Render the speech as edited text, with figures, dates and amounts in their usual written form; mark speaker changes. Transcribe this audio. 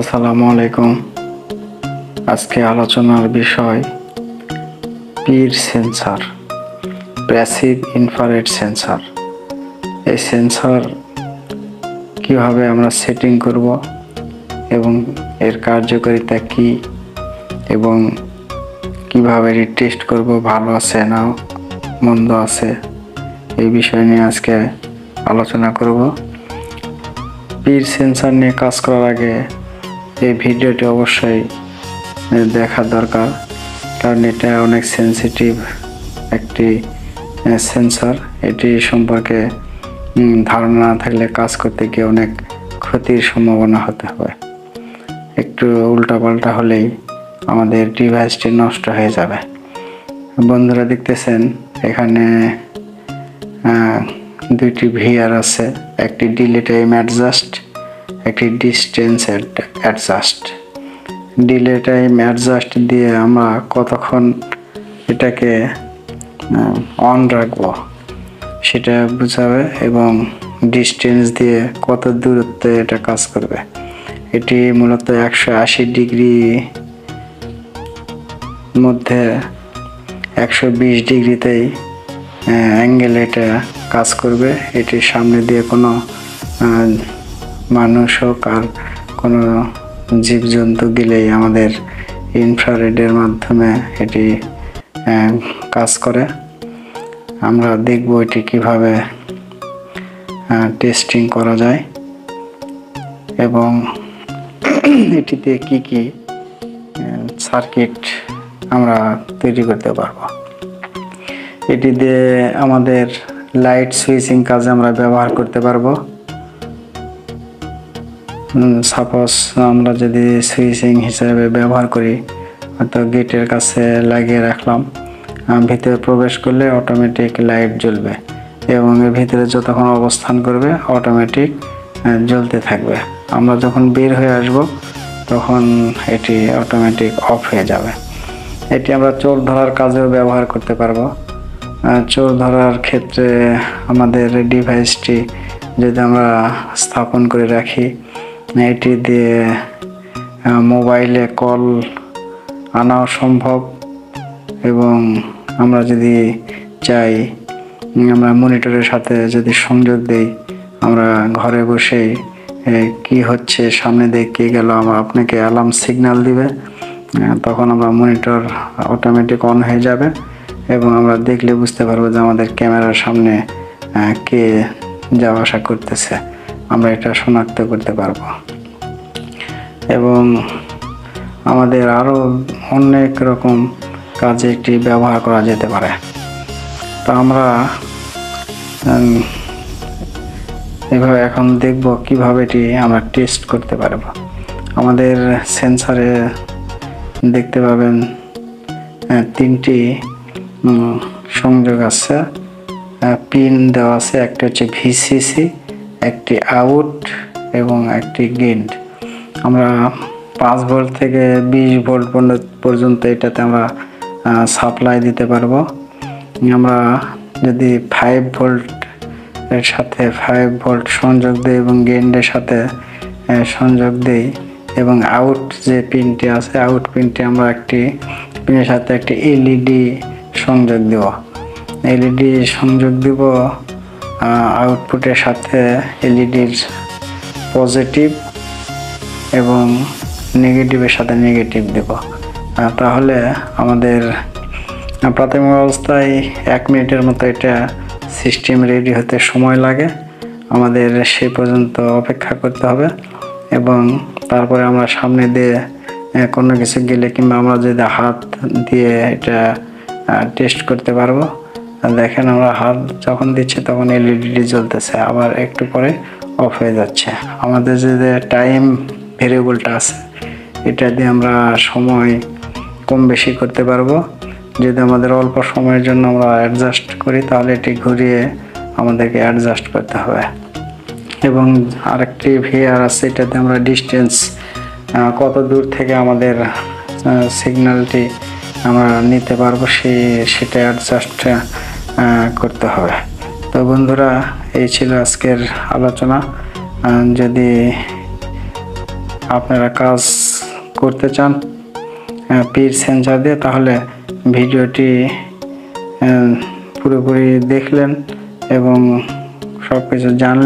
Speaker 1: আসসালামু আলাইকুম। আজকে আলোচনার বিষয় পির সেন্সর, প্যাসিভ ইনফ্রারেড সেন্সর। এই সেন্সর কিভাবে আমরা সেটিং করব এবং এর কার্যকারিতা কি এবং কিভাবে টেস্ট করব, ভালো আছে না মন্দ আছে, এই বিষয় নিয়ে আজকে আলোচনা করব। পির সেন্সর নিয়ে কাজ করার আগে এই ভিডিওটি অবশ্যই দেখা দরকার, কারণ এটা অনেক সেন্সিটিভ একটি সেন্সর। এটি সম্পর্কে ধারণা না থাকলে কাজ করতে গিয়ে অনেক ক্ষতির সম্ভাবনা হতে হবে। একটু উল্টাপাল্টা হলেই আমাদের ডিভাইসটি নষ্ট হয়ে যাবে। বন্ধুরা দেখতেছেন এখানে দুইটি ভিআর আছে, একটি ডিলে টাইম অ্যাডজাস্ট, একটি distance adjust. Delay time adjust দিয়ে আমরা কতক্ষণ এটাকে অন রাখবো সেটা বোঝাবে এবং ডিস্টেন্স দিয়ে কত দূরত্বে এটা কাজ করবে। এটি মূলত 180 ডিগ্রি মধ্যে 120 ডিগ্রিতেই অ্যাঙ্গেল এটা কাজ করবে। এটির সামনে দিয়ে কোনো মানুষ হোক আর কোনো জীবজন্তু গেলেই আমাদের ইনফ্রারেডের মাধ্যমে এটি কাজ করে। আমরা দেখব এটি কিভাবে টেস্টিং করা যায় এবং এটিতে কি কি সার্কিট আমরা তৈরি করতে পারবো। এটি দিয়ে আমাদের লাইট সুইচিং কাজে আমরা ব্যবহার করতে পারবো। সাপোজ আমরা যদি সুইচিং হিসেবে ব্যবহার করি, হয়তো গেটের কাছে লাগিয়ে রাখলাম, ভিতরে প্রবেশ করলে অটোমেটিক লাইট জ্বলবে এবং এর ভিতরে যতক্ষণ অবস্থান করবে অটোমেটিক জ্বলতে থাকবে। আমরা যখন বের হয়ে আসব তখন এটি অটোমেটিক অফ হয়ে যাবে। এটি আমরা চোর ধরার কাজেও ব্যবহার করতে পারবো। চোর ধরার ক্ষেত্রে আমাদের ডিভাইসটি যদি আমরা স্থাপন করে রাখি, এটি দিয়ে মোবাইলে কল আনাও সম্ভব এবং আমরা যদি চাই আমরা মনিটরের সাথে যদি সংযোগ দেই, আমরা ঘরে বসেই কি হচ্ছে সামনে দিয়ে কে গেল আমরা আপনাকে অ্যালার্ম সিগন্যাল দিবে, তখন আমরা মনিটর অটোমেটিক অন হয়ে যাবে এবং আমরা দেখলে বুঝতে পারবো যে আমাদের ক্যামেরার সামনে কে যাওয়া আসা করতেছে, আমরা এটা শনাক্ত করতে পারবো। এবং আমাদের আরও অনেক রকম কাজে এটি ব্যবহার করা যেতে পারে। তো আমরা এভাবে এখন দেখব কিভাবে এটি আমরা টেস্ট করতে পারবো। আমাদের সেন্সরে দেখতে পাবেন তিনটি সংযোগ আছে, পিন দেওয়া আছে। একটা হচ্ছে ভিসিসি, একটি আউট এবং একটি গেইন। আমরা 5 ভোল্ট থেকে 20 ভোল্ট পর্যন্ত এটাতে আমরা সাপ্লাই দিতে পারবো। আমরা যদি 5 ভোল্ট এর সাথে 5 ভোল্ট সংযোগ দিই এবং গেইনের সাথে সংযোগ দিই এবং আউট যে পিনটি আছে, আউট পিনটি আমরা একটি পিনের সাথে একটি এলইডি সংযোগ দেব। এলইডি সংযোগ দিব আউটপুটের সাথে এলইডির পজিটিভ এবং নেগেটিভের সাথে নেগেটিভ দেব। তাহলে আমাদের প্রাথমিক অবস্থায় 1 মিনিটের মতো এটা সিস্টেম রেডি হতে সময় লাগে। আমাদের সে পর্যন্ত অপেক্ষা করতে হবে এবং তারপরে আমরা সামনে দিয়ে কোনো কিছু গেলে কিংবা আমরা যদি হাত দিয়ে এটা টেস্ট করতে পারবো। দেখেন আমরা হাত যখন দিচ্ছি তখন এলইডি জ্বলতেছে, আবার একটু পরে অফ হয়ে যাচ্ছে। আমাদের যে টাইম ভেরিয়েবলটা আছে এটা দিয়ে আমরা সময় কম বেশি করতে পারবো। যদি আমাদের অল্প সময়ের জন্য আমরা অ্যাডজাস্ট করি তাহলে এটি ঘুরিয়ে আমাদেরকে অ্যাডজাস্ট করতে হবে। এবং আরেকটি ভিআর আছে, এটাতে আমরা ডিস্টেন্স কত দূর থেকে আমাদের সিগন্যালটি আমরা নিতে পারবো সেটা অ্যাডজাস্ট করতে হবে। তো বন্ধুরা, এই ছিল আজকের আলোচনা। যদি আপনারা কাজ করতে চান পির সেন্সর দিয়ে, তাহলে ভিডিওটি পুরোপুরি দেখলেন এবং সব কিছু জানলেন।